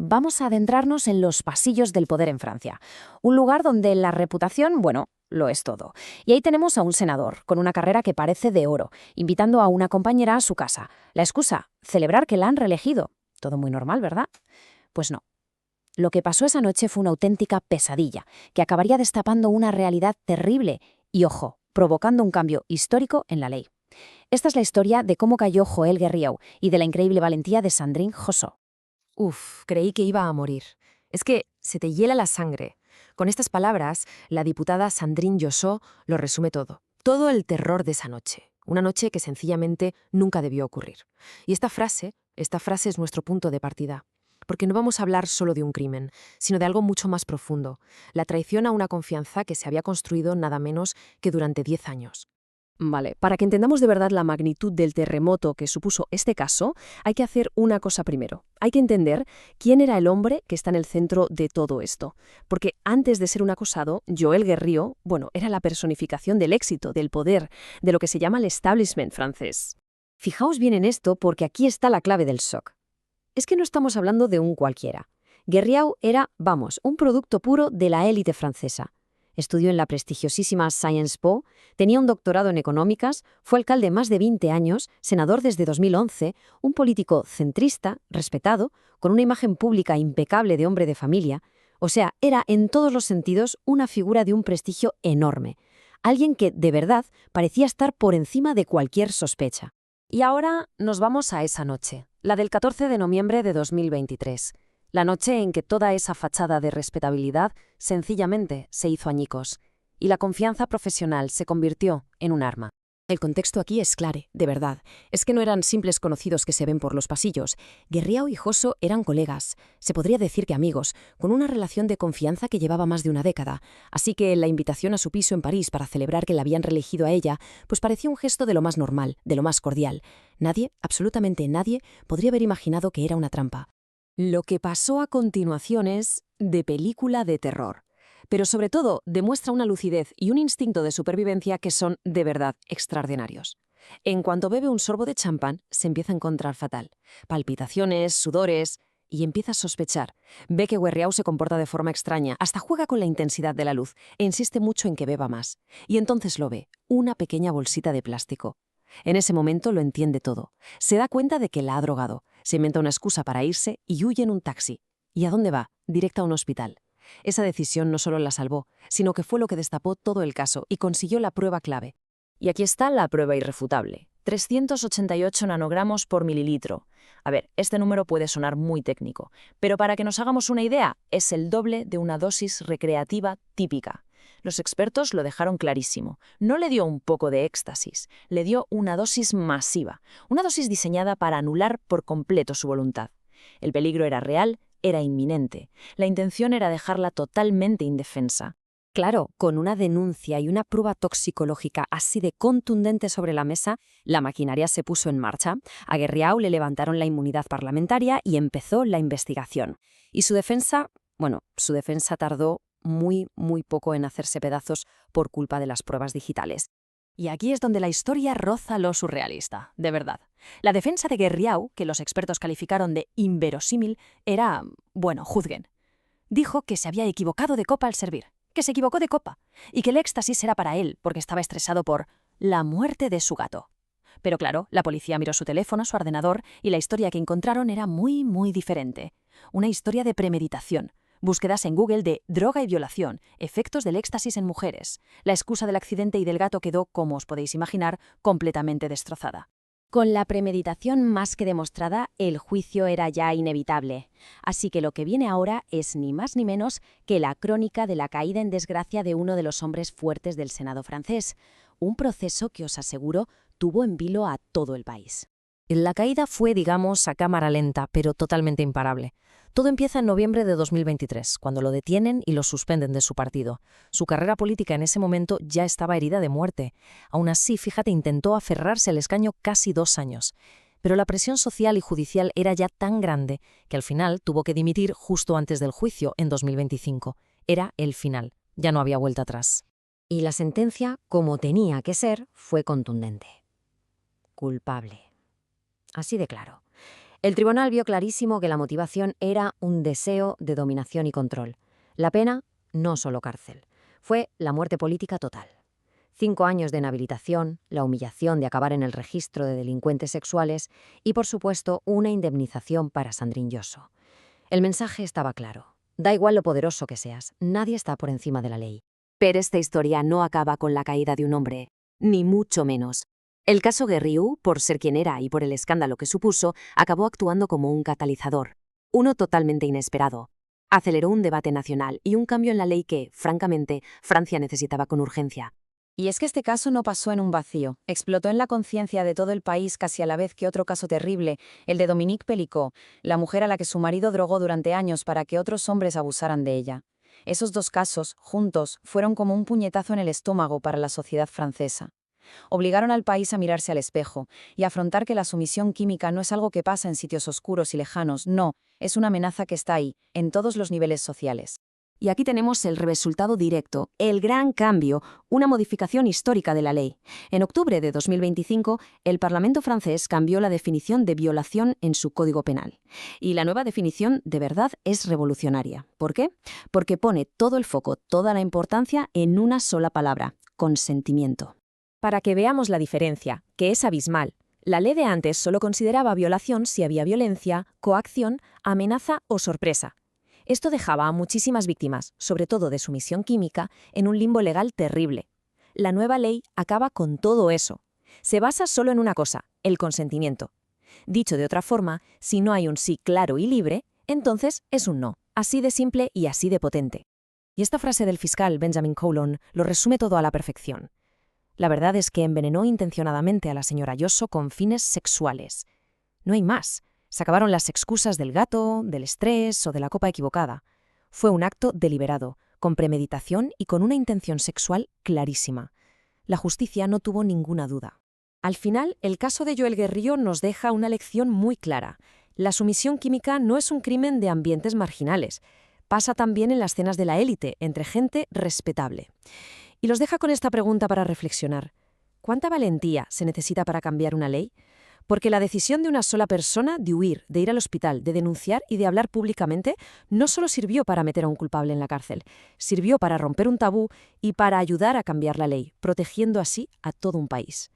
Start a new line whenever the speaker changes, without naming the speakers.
vamos a adentrarnos en los pasillos del poder en Francia, un lugar donde la reputación, bueno, lo es todo. Y ahí tenemos a un senador, con una carrera que parece de oro, invitando a una compañera a su casa. La excusa, celebrar que la han reelegido. Todo muy normal, ¿verdad? Pues no. Lo que pasó esa noche fue una auténtica pesadilla, que acabaría destapando una realidad terrible y, ojo, provocando un cambio histórico en la ley. Esta es la historia de cómo cayó Joël Guerriau y de la increíble valentía de Sandrine Josso.
Creí que iba a morir. Es que se te hiela la sangre. Con estas palabras, la diputada Sandrine Josso lo resume todo. Todo el terror de esa noche. Una noche que sencillamente nunca debió ocurrir. Y esta frase es nuestro punto de partida. Porque no vamos a hablar solo de un crimen, sino de algo mucho más profundo. La traición a una confianza que se había construido nada menos que durante 10 años.
Vale, para que entendamos de verdad la magnitud del terremoto que supuso este caso, hay que hacer una cosa primero. Hay que entender quién era el hombre que está en el centro de todo esto. Porque antes de ser un acosado, Joël Guerriau, era la personificación del éxito, del poder, de lo que se llama el establishment francés.
Fijaos bien en esto porque aquí está la clave del shock. Es que no estamos hablando de un cualquiera. Guerriau era, un producto puro de la élite francesa. Estudió en la prestigiosísima Sciences Po, tenía un doctorado en económicas, fue alcalde más de 20 años, senador desde 2011, un político centrista, respetado, con una imagen pública impecable de hombre de familia. O sea, era en todos los sentidos una figura de un prestigio enorme. Alguien que, de verdad, parecía estar por encima de cualquier sospecha.
Y ahora nos vamos a esa noche, la del 14 de noviembre de 2023. La noche en que toda esa fachada de respetabilidad sencillamente se hizo añicos y la confianza profesional se convirtió en un arma.
El contexto aquí es clave, de verdad. Es que no eran simples conocidos que se ven por los pasillos. Guerriau y Josso eran colegas, se podría decir que amigos, con una relación de confianza que llevaba más de una década. Así que la invitación a su piso en París para celebrar que la habían reelegido a ella, pues parecía un gesto de lo más normal, de lo más cordial. Nadie, absolutamente nadie, podría haber imaginado que era una trampa.
Lo que pasó a continuación es de película de terror, pero sobre todo demuestra una lucidez y un instinto de supervivencia que son de verdad extraordinarios. En cuanto bebe un sorbo de champán, se empieza a encontrar fatal. Palpitaciones, sudores, y empieza a sospechar. Ve que Guerriau se comporta de forma extraña, hasta juega con la intensidad de la luz e insiste mucho en que beba más. Y entonces lo ve, una pequeña bolsita de plástico. En ese momento lo entiende todo. Se da cuenta de que la ha drogado, se inventa una excusa para irse y huye en un taxi. ¿Y a dónde va? Directo a un hospital. Esa decisión no solo la salvó, sino que fue lo que destapó todo el caso y consiguió la prueba clave. Y aquí está la prueba irrefutable. 388 nanogramos por mililitro. A ver, este número puede sonar muy técnico, pero para que nos hagamos una idea, es el doble de una dosis recreativa típica. Los expertos lo dejaron clarísimo. No le dio un poco de éxtasis, le dio una dosis masiva, una dosis diseñada para anular por completo su voluntad. El peligro era real, era inminente. La intención era dejarla totalmente indefensa.
Claro, con una denuncia y una prueba toxicológica así de contundente sobre la mesa, la maquinaria se puso en marcha. A Guerriau le levantaron la inmunidad parlamentaria y empezó la investigación. Y su defensa tardó muy poco en hacerse pedazos por culpa de las pruebas digitales.
Y aquí es donde la historia roza lo surrealista, de verdad. La defensa de Guerriau, que los expertos calificaron de inverosímil, era, juzguen. Dijo que se había equivocado de copa al servir, que se equivocó de copa, y que el éxtasis era para él porque estaba estresado por la muerte de su gato. Pero claro, la policía miró su teléfono, su ordenador, y la historia que encontraron era muy diferente. Una historia de premeditación. Búsquedas en Google de droga y violación, efectos del éxtasis en mujeres. La excusa del accidente y del gato quedó, como os podéis imaginar, completamente destrozada.
Con la premeditación más que demostrada, el juicio era ya inevitable. Así que lo que viene ahora es ni más ni menos que la crónica de la caída en desgracia de uno de los hombres fuertes del Senado francés. Un proceso que, os aseguro, tuvo en vilo a todo el país.
La caída fue, digamos, a cámara lenta, pero totalmente imparable. Todo empieza en noviembre de 2023, cuando lo detienen y lo suspenden de su partido. Su carrera política en ese momento ya estaba herida de muerte. Aún así, fíjate, intentó aferrarse al escaño casi 2 años. Pero la presión social y judicial era ya tan grande que al final tuvo que dimitir justo antes del juicio, en 2025. Era el final. Ya no había vuelta atrás.
Y la sentencia, como tenía que ser, fue contundente. Culpable. Así de claro. El tribunal vio clarísimo que la motivación era un deseo de dominación y control. La pena, no solo cárcel, fue la muerte política total. 5 años de inhabilitación, la humillación de acabar en el registro de delincuentes sexuales y, por supuesto, una indemnización para Sandrine Josso. El mensaje estaba claro. Da igual lo poderoso que seas, nadie está por encima de la ley.
Pero esta historia no acaba con la caída de un hombre, ni mucho menos. El caso Guerriu, por ser quien era y por el escándalo que supuso, acabó actuando como un catalizador. Uno totalmente inesperado. Aceleró un debate nacional y un cambio en la ley que, francamente, Francia necesitaba con urgencia.
Y es que este caso no pasó en un vacío, explotó en la conciencia de todo el país casi a la vez que otro caso terrible, el de Dominique Pellicot, la mujer a la que su marido drogó durante años para que otros hombres abusaran de ella. Esos dos casos, juntos, fueron como un puñetazo en el estómago para la sociedad francesa. Obligaron al país a mirarse al espejo y afrontar que la sumisión química no es algo que pasa en sitios oscuros y lejanos, no, es una amenaza que está ahí, en todos los niveles sociales.
Y aquí tenemos el resultado directo, el gran cambio, una modificación histórica de la ley. En octubre de 2025, el Parlamento francés cambió la definición de violación en su Código Penal. Y la nueva definición, de verdad, es revolucionaria. ¿Por qué? Porque pone todo el foco, toda la importancia en una sola palabra: consentimiento.
Para que veamos la diferencia, que es abismal. La ley de antes solo consideraba violación si había violencia, coacción, amenaza o sorpresa. Esto dejaba a muchísimas víctimas, sobre todo de sumisión química, en un limbo legal terrible. La nueva ley acaba con todo eso. Se basa solo en una cosa, el consentimiento. Dicho de otra forma, si no hay un sí claro y libre, entonces es un no, así de simple y así de potente. Y esta frase del fiscal Benjamin Coulon lo resume todo a la perfección. La verdad es que envenenó intencionadamente a la señora Josso con fines sexuales. No hay más. Se acabaron las excusas del gato, del estrés o de la copa equivocada. Fue un acto deliberado, con premeditación y con una intención sexual clarísima. La justicia no tuvo ninguna duda. Al final, el caso de Joël Guerriau nos deja una lección muy clara. La sumisión química no es un crimen de ambientes marginales. Pasa también en las cenas de la élite, entre gente respetable. Y los deja con esta pregunta para reflexionar. ¿Cuánta valentía se necesita para cambiar una ley? Porque la decisión de una sola persona de huir, de ir al hospital, de denunciar y de hablar públicamente no solo sirvió para meter a un culpable en la cárcel, sirvió para romper un tabú y para ayudar a cambiar la ley, protegiendo así a todo un país.